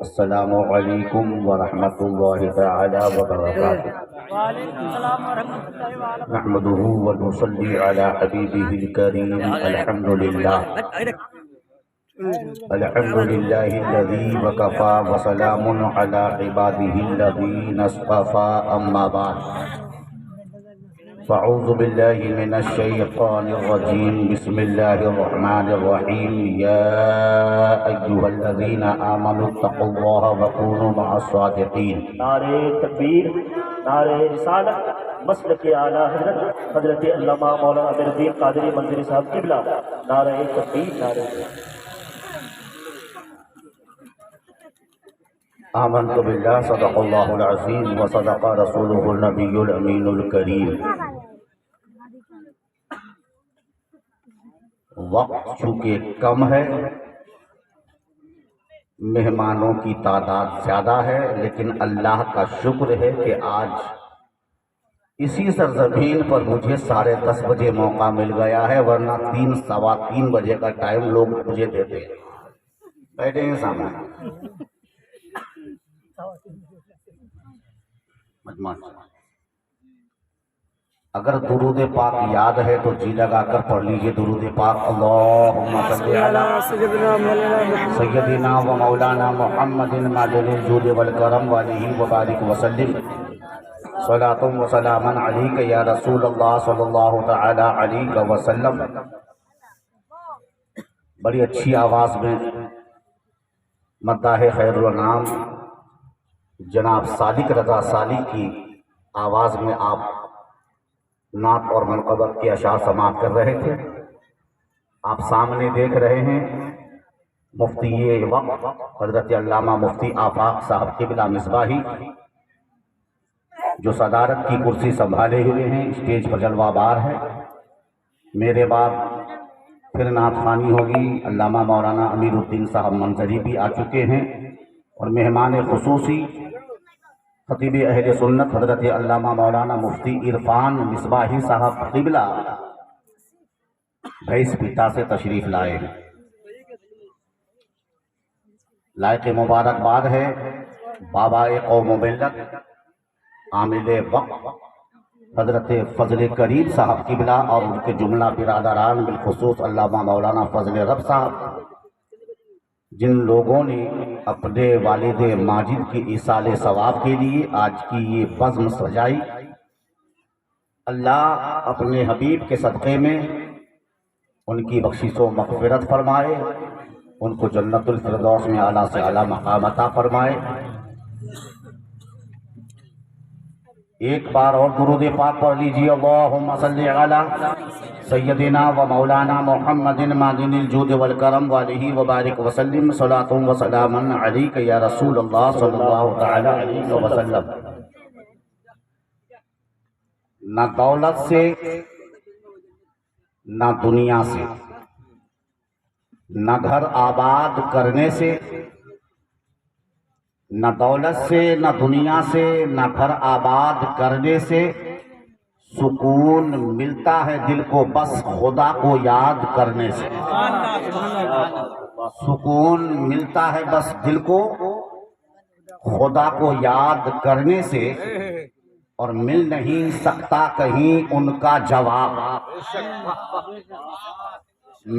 السلام علیکم ورحمۃ اللہ تعالی وبرکاتہ۔ وعلیکم السلام ورحمۃ اللہ وبرکاتہ۔ نحمده ونصلي على حبيبه الكريم الحمد لله الذي وكفى وسلام على عباده الذين اصطفى أما بعد فأعوذ بالله من الشيطان الرجيم بسم الله الرحمن الرحيم يا أيها الذين آمنوا اتقوا الله وكونوا مع الصادقين۔ نعرہ تکبیر، نعرہ رسالت، مسلک اعلیٰ حضرت علامہ مولانا امیر الدین قادری منظری صاحب قبلہ، نعرہ تکبیر، نعرہ آمنت باللہ صدق اللہ العظیم وصدق رسولہ النبی الامین الکریم۔ وقت چونکہ کم ہے، مہمانوں کی تعداد زیادہ ہے، لیکن اللہ کا شکر ہے کہ آج اسی سرزمین پر مجھے 10:30 بجے موقع مل گیا ہے، ورنہ 3 سوا 3 بجے کا ٹائم لوگ مجھے دیتے ہیں۔ بیٹھے ہیں سامنے مجمع۔ اگر درود پاک یاد ہے تو جی لگا کر پڑھ لیجئے درود پاک۔ اللہم صلی علی سیدنا و مولانا محمد معدن الجود والکرم وآلہ وبارک وسلم۔ صلاۃ و سلام علیک یا رسول اللہ صلی اللہ تعالی علیہ وسلم۔ بڑی اچھی آواز میں مداح خیر الانام جناب صادق رضا صالح کی آواز میں آپ نعت اور منقبت کے اشعار سماعت کر رہے تھے۔ آپ سامنے دیکھ رہے ہیں مفتی وقت حضرت علامہ مفتی آفاق صاحب قبلہ مصباحی، جو صدارت کی کرسی سنبھالے ہوئے ہیں، اسٹیج پر جلوہ بار ہے۔ میرے بعد پھر نعت خوانی ہوگی، علامہ مولانا امیر الدین صاحب منظری بھی آ چکے ہیں، اور مہمان خصوصی خطیب اہل سنت حضرت علامہ مولانا مفتی عرفان مصباحی صاحب قبلہ بھیس پیٹا سے تشریف لائے ہیں۔ لائق مبارکباد ہے بابا قوم و ملت عامل وقت حضرت فضل کریم صاحب قبلہ اور ان کے جملہ برادران، بالخصوص علامہ مولانا فضل رب صاحب، جن لوگوں نے اپنے والد ماجد کی ایصال ثواب کے لیے آج کی یہ بزم سجائی۔ اللہ اپنے حبیب کے صدقے میں ان کی بخشش و مغفرت فرمائے، ان کو جنت الفردوس میں اعلیٰ سے اعلیٰ مقام عطا فرمائے۔ ایک بار اور درود پاک پڑھ لیجیے۔ اللہم صلی علی سیدنا و مولانا محمد معدن الجود والکرم وآلہ وبارک وسلم۔ صلاۃ و سلام علیک یا رسول اللہ صلی اللہ تعالی علیہ وسلم۔ نہ دولت سے، نہ دنیا سے، نہ گھر آباد کرنے سے، نہ دولت سے، نہ دنیا سے، نہ گھر آباد کرنے سے سکون ملتا ہے دل کو بس خدا کو یاد کرنے سے۔ سکون ملتا ہے بس دل کو خدا کو یاد کرنے سے، اور مل نہیں سکتا کہیں ان کا جواب۔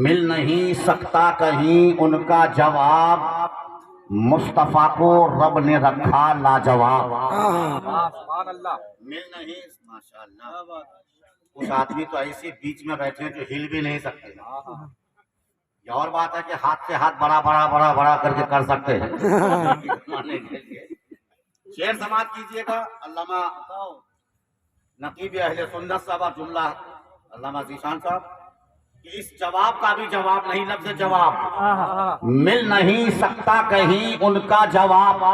مل نہیں سکتا کہیں ان کا جواب، مصطفیٰ کو رب نے رکھا لاجواب۔ مل نہیں، ماشاءاللہ، کچھ آدمی تو ایسے بیچ میں بیٹھے ہیں جو ہل بھی نہیں سکتے۔ یہ اور بات ہے کہ ہاتھ سے ہاتھ بڑا بڑا بڑا بڑا کر کے کر سکتے ہیں۔ شعر سماعت کیجئے گا، علامہ نقیب اہل سنت صاحب اور جملہ علامہ ذیشان صاحب۔ اس جواب کا بھی جواب نہیں، لفظ جواب۔ مل نہیں سکتا کہیں ان کا جواب،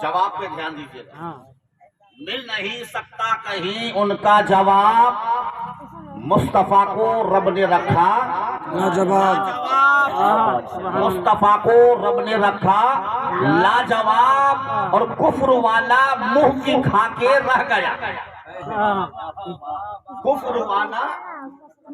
جواب پہ دھیان دیجیے گا۔ مل نہیں سکتا کہیں ان کا جواب، مصطفیٰ کو رب نے رکھا لاجواب۔ مصطفیٰ کو رب نے رکھا لاجواب، اور کفر والا منہ کی کھا کے رہ گیا۔ کفر والا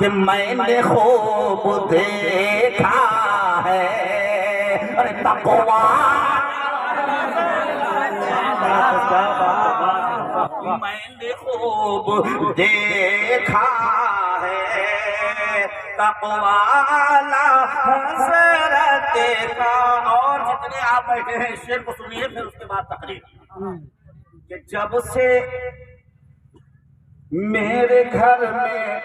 کہ میں نے خوب دیکھا ہے تقویٰ میں نے خوب دیکھا ہے تقویٰ حضرت کا. اور جتنے آپ بیٹھے ہیں اس شعر کو سنیے پھر اس کے بعد تقریر. کہ جب سے میرے گھر میں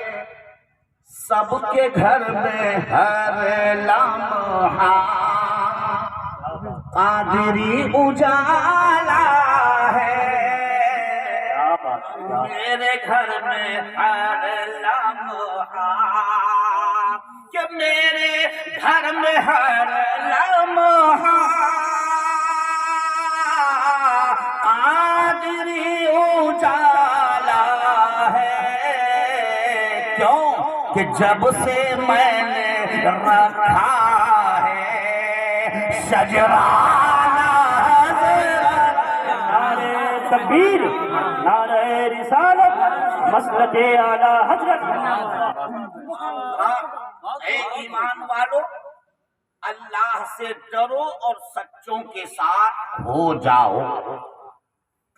سب کے گھر میں ہر لمحہ قادری اجالا ہے میرے گھر میں ہر لمحہ کہ میرے گھر میں ہر لمحہ قادری اجالا ہے. کیوں کہ جب سے میں نے رکھا ہے شجرانہ نعرہ تکبیر، نعرہ رسالت، مسلک اعلی حضرت. اے ایمان والو، اللہ سے ڈرو اور سچوں کے ساتھ ہو جاؤ.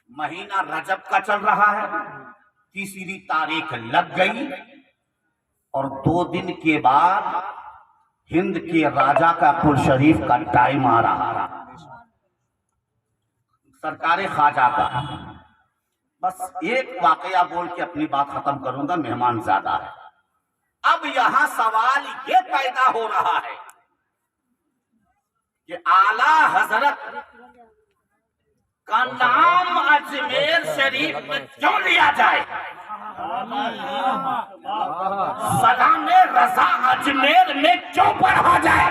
مہینہ رجب کا چل رہا ہے، تیسری تاریخ لگ گئی اور 2 دن کے بعد ہند کے راجہ کا کل شریف کا ٹائم آ رہا ہے، سرکار خواجہ کا. بس ایک واقعہ بول کے اپنی بات ختم کروں گا، مہمان زیادہ ہے. اب یہاں سوال یہ پیدا ہو رہا ہے کہ اعلیٰ حضرت کا نام اجمیر شریف میں کیوں لیا جائے؟ سلام رضا اجمیر میں کیوں پڑھا جائے؟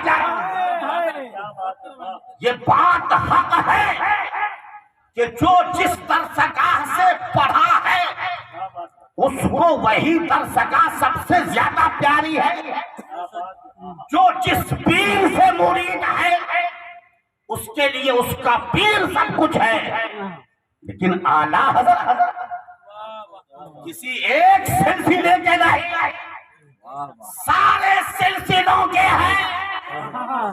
یہ بات حق ہے کہ جو جس درسگاہ سے پڑھا ہے اس کو وہی درسگاہ سب سے زیادہ پیاری ہے. جو جس پیر سے مرید ہے اس کے لیے اس کا پیر سب کچھ ہے. لیکن اعلیٰ حضرت کسی ایک سلسلے کے نہیں، سارے سلسلوں کے ہیں.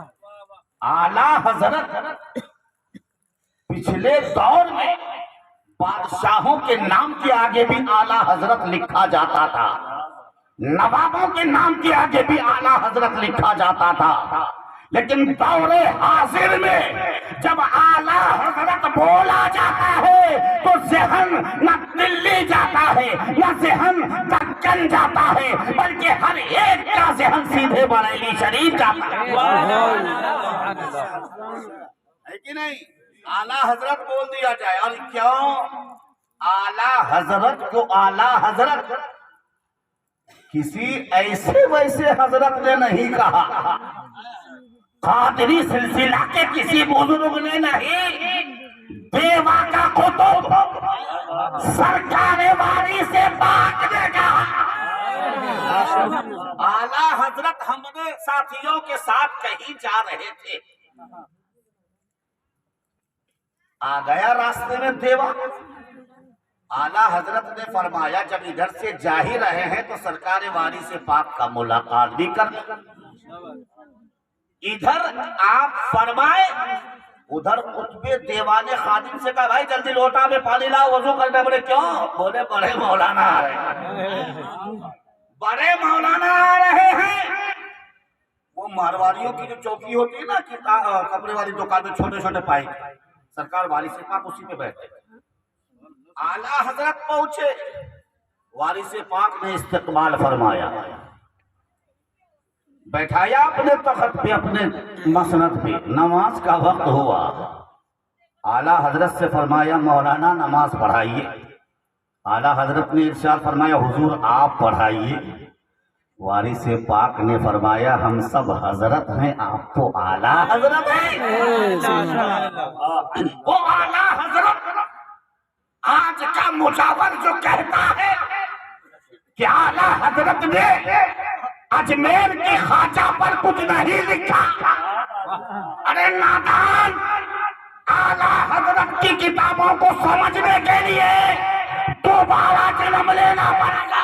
اعلیٰ حضرت پچھلے دور میں بادشاہوں کے نام کے آگے بھی اعلیٰ حضرت لکھا جاتا تھا، نوابوں کے نام کے آگے بھی اعلیٰ حضرت لکھا جاتا تھا. لیکن دور حاضر میں جب اعلیٰ حضرت بولا جاتا ہے تو ذہن نہ دلی جاتا ہے نہ ذہن دکن جاتا ہے، بلکہ ہر ایک کا ذہن سیدھے بریلی شریف جاتا ہے. ہے کہ نہیں؟ اعلیٰ حضرت بول دیا جائے. اور کیوں؟ اعلیٰ حضرت کو اعلیٰ حضرت کسی ایسے ویسے حضرت نے نہیں کہا، قادری سلسلہ کے کسی بزرگ نے نہیں، دیوا کا قطب سرکار واری سے پاک نے کہا. اعلیٰ حضرت ہم نے ساتھیوں کے ساتھ کہیں جا رہے تھے، آ گیا راستے میں دیوا. اعلیٰ حضرت نے فرمایا جب ادھر سے جا ہی رہے ہیں تو سرکار واری سے پاک کا ملاقات بھی کر لیں. ادھر آپ فرمائے، ادھر قطب دیوان خادم سے کہا بھائی جلدی لوٹا میں پانی لاؤ وضو کرنے. بولے کیوں؟ بولے بڑے مولانا آ رہے ہیں. بڑے مولانا آ رہے ہیں. وہ مارواڑیوں کی جو چوکی ہوتی ہے نا کپڑے والی دکان میں چھوٹے چھوٹے پائپ، سرکار واری سے پاک اسی پہ بیٹھے. اعلیٰ حضرت پہنچے، واری سے پاک نے استقبال فرمایا، بیٹھایا اپنے تخت پہ، اپنے مسند پہ. نماز کا وقت ہوا. اعلیٰ حضرت سے فرمایا مولانا نماز پڑھائیے. اعلیٰ حضرت نے ارشاد فرمایا حضور آپ پڑھائیے. وارث پاک نے فرمایا ہم سب حضرت ہیں، آپ تو اعلیٰ حضرت ہیں. وہ اعلیٰ حضرت آج کا مجاور جو کہتا ہے کہ اعلیٰ حضرت نے اجمیر کے خواجہ پر کچھ نہیں لکھا، ارے نادان، اعلیٰ حضرت کی کتابوں کو سمجھنے کے لیے دوبارہ جنم لینا پڑے گا.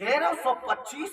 1325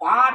5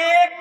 1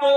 2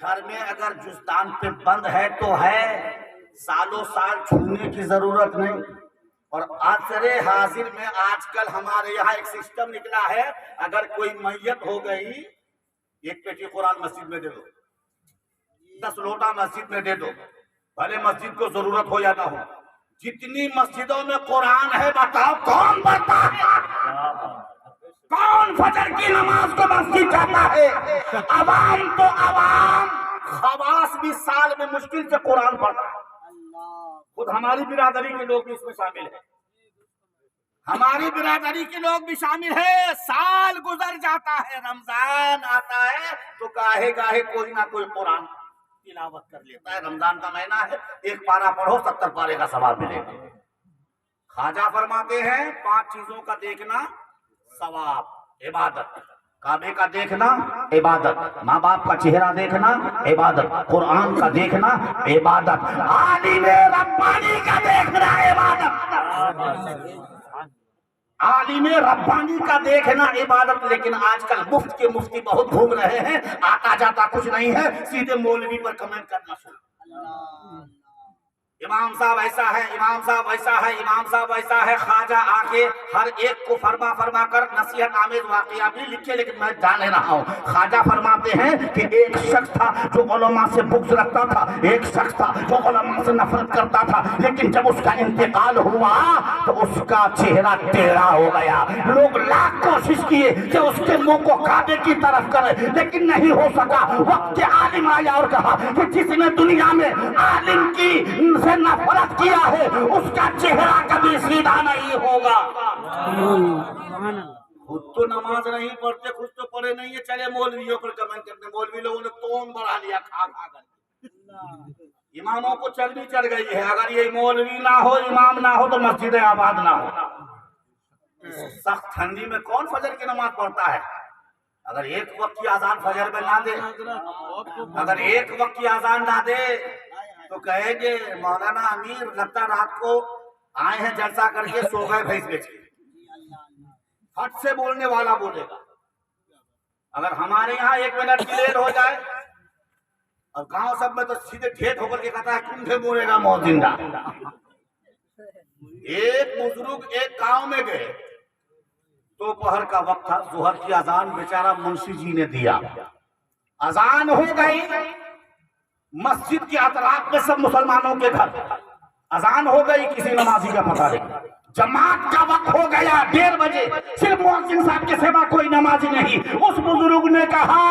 گھر میں اگر جزدان پہ بند ہے تو ہے، سالوں سال چھونے کی ضرورت نہیں۔ اور عصر حاضر میں آج کل ہمارے یہاں ایک سسٹم نکلا ہے، اگر کوئی میت ہو گئی، ایک پیٹی قرآن مسجد میں دے دو، 10 لوٹا مسجد میں دے دو، بھلے مسجد کو ضرورت ہو یا نہ ہو۔ جتنی مسجدوں میں قرآن ہے بتاؤ کون پڑھتا ہے؟ کون فجر کی نماز کو مسجد جاتا ہے؟ عوام تو عوام، خواص بھی سال میں مشکل سے قرآن پڑھتا ہے۔ خود ہماری برادری کے لوگ بھی اس میں شامل ہیں، ہماری برادری کے لوگ بھی شامل ہیں۔ سال گزر جاتا ہے، رمضان آتا ہے تو گاہے گاہے کوئی نہ کوئی قرآن تلاوت کر لیتا ہے۔ رمضان کا مہینہ ہے، ایک پارہ پڑھو 70 پارے کا ثواب ملے گا۔ خواجہ فرماتے ہیں 5 چیزوں کا دیکھنا ثواب، عبادت، کعبے کا دیکھنا عبادت، ماں باپ کا چہرہ دیکھنا عبادت، قرآن کا دیکھنا عبادت، عالم ربانی کا دیکھنا عبادت، عالم ربانی کا دیکھنا عبادت۔ لیکن آج کل مفت کے مفتی بہت گھوم رہے ہیں، آتا جاتا کچھ نہیں ہے، سیدھے مولوی پر کمنٹ کرنا شروع۔ امام صاحب ایسا ہے، امام صاحب ایسا ہے، امام صاحب ایسا ہے۔ خواجہ آ کے ہر ایک کو فرما فرما کر نصیحت آمیز واقعہ بھی لکھے، لیکن میں جانے رہا ہوں۔ خواجہ فرماتے ہیں کہ ایک شخص تھا جو علماء سے بغض رکھتا تھا، ایک شخص تھا جو علماء سے نفرت کرتا تھا، لیکن جب اس کا انتقال ہوا تو اس کا چہرہ ٹیڑھا ہو گیا۔ لوگ لاکھ کوشش کیے کہ اس کے منہ کو کعبے کی طرف کرے، لیکن نہیں ہو سکا۔ وقت کے عالم آیا اور کہا کہ جس نے دنیا میں عالم کی سے نفرت کیا ہے اس کا چہرہ کبھی سیدھا نہیں ہوگا۔ خود تو نماز نہیں پڑھتے، خود تو پڑھے نہیں ہے، چلے مولویوں پر کمنٹ کرتے۔ مولوی لوگوں نے توم بڑھا لیا کھا کھا کر، اماموں کو چربی چڑھ گئی ہے۔ اگر یہ مولوی نہ ہو، امام نہ ہو تو مسجد آباد نہ ہو۔ سخت ٹھنڈی میں کون فجر کی نماز پڑھتا ہے؟ اگر ایک وقت کی اذان فجر میں نہ دے، اگر ایک وقت کی اذان نہ دے تو کہیں گے مولانا امیر لگتا رات کو آئے ہیں جلسہ کر کے سو گئے بھینس بیچ کے۔ ہٹ سے بولنے والا بولے گا۔ اگر ہمارے یہاں 1 منٹ کی لیٹ ہو جائے اور گاؤں سب میں تو سیدھے ڈھیٹ ہو کر کے کہتا ہے کن سے بولے گا موت زندہ۔ ایک بزرگ ایک گاؤں میں گئے، دوپہر کا وقت تھا، ظہر کی اذان بیچارہ منشی جی نے دیا، اذان ہو گئی، مسجد کے اطراف میں سب مسلمانوں کے گھر، اذان ہو گئی، کسی نمازی کا پتہ نہیں، جماعت کا وقت ہو گیا 1:30 بجے، صرف مؤذن صاحب کے سوا کوئی نمازی نہیں۔ اس بزرگ نے کہا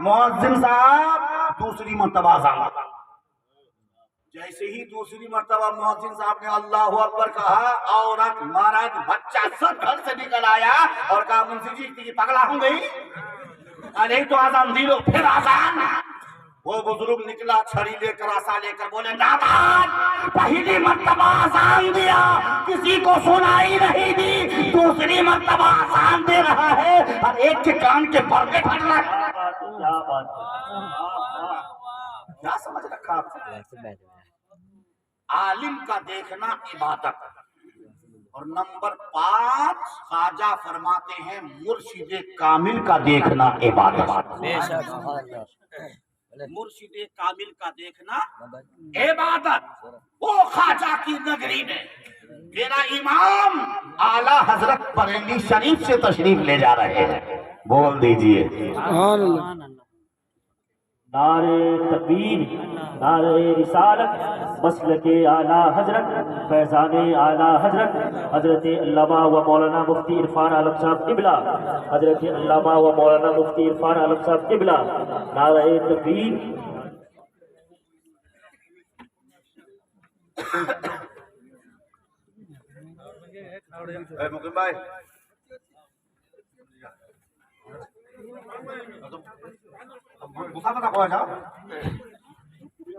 مؤذن صاحب دوسری مرتبہ اذان۔ جیسے ہی دوسری مرتبہ مؤذن صاحب نے اللہ اکبر کہا، عورت مرد بچہ سب گھر سے نکل آیا اور کہا منشی جی پگلا ہوں گئی، نہیں تو اذان دی لو، پھر اذان۔ وہ بزرگ نکلا چھڑی لے کر آسا لے کر، بولے نادان پہلی مرتبہ اذان دیا کسی کو سنائی نہیں دی، دوسری مرتبہ اذان دے رہا ہے اور ایک کے کان کے پردے پھٹ رہا ہے۔ کیا سمجھ رکھا آپ نے؟ عالم کا دیکھنا عبادت۔ اور نمبر 5 خواجہ فرماتے ہیں مرشد کامل کا دیکھنا عبادت۔ مرشد کامل کا دیکھنا عبادت۔ وہ خواجہ کی نگری میں میرا امام اعلی حضرت بریلی شریف سے تشریف لے جا رہے ہیں، بول دیجئے سبحان اللہ۔ نعرہ تکبیر، نعرہ رسالت، مسلک اعلی حضرت، فیضان اعلی حضرت حضرت علامہ و مولانا مفتی عرفان عالم صاحب قبلہ، حضرت علامہ و مولانا مفتی عرفان عالم صاحب قبلہ، نعرہ تکبیر۔ مقیم بھائی مسافر کا پہنچا